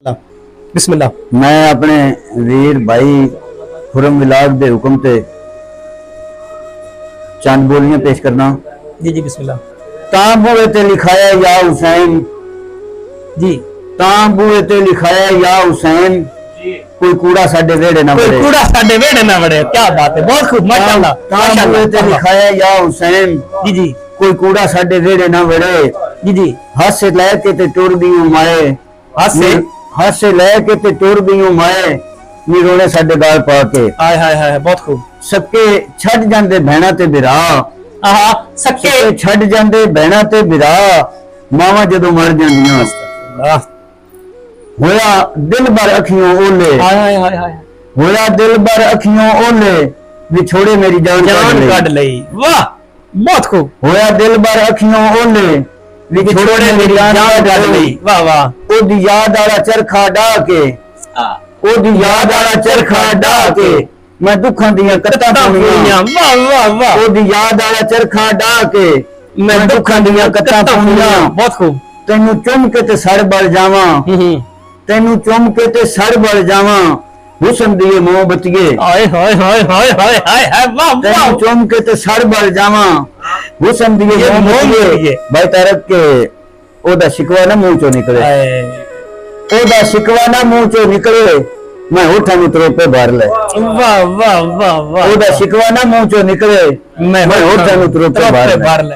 बिस्मिल्लाह। मैं अपने वीर भाई खुरम विलाग दे हुक्म ते चंद बोलियां पेश करना। जी जी बिस्मिल्लाह। तांबूए ते लिखाया या हुसैन, जी तांबूए ते लिखाया या हुसैन, कोई कूड़ा साडे वेड़े ना कोई वड़े। कूड़ा साडे वेड़े ना वड़े। क्या बात है, बहुत खूब, माशाल्लाह तांबूए ते लिखाया या हुसैन, जी जी कोई कूड़ा साडे वेड़े ना वड़े। जी जी। हाथ से लेके ते टुर दियूं माए, हाथ से लेके ते टुर दियूं माए, नी रोने साडे गाल पा के। हाय हाय हाय, बहुत खूब। सबके छड़ जांदे भैणा ते बिरा, आहा सके सबके छड़ जांदे भैणा ते बिरा, मावा जदों मर जांदियां। होया दिल भर अखियों ओले, हाय हाय हाय हाय, होया दिल भर अखियों ओले, विछोड़े मेरी जान काट लई। वाह बहुत खूब। होया दिल भर अखियों ओले, विछोड़े मेरी जान काट लई। वाह वाह। ओदी याद आला चरखा डा के, ओदी याद आला चरखा डा के, मैं दुखां दियां कत्तां पुणियां। वाह वाह वाह। ओदी याद आला चरखा डा के, मैं दुखां दियां कत्तां पुणियां। बहुत खूब। तैनू चुम के ते सड़ बल जावां, तैनू चुम के ते सड़ बल जावां, हुस्न दिए मोहब्बतिए। हाय हाय हाय हाय हाय हाय हाय, वाह वाह। तैनू चुम के ते सड़ बल जावां, हुस्न दिए मोहब्बतिए। भाई तारक के ओदा शिकवा ना मुंह चों निकले, ओदा शिकवा ना मुंह चों निकले, मैं होठां नूं तरोपे भर ले। वाह वाह वाह वाह। ओदा शिकवा ना मुंह चों निकले, मैं होठां नूं तरोपे भर ले।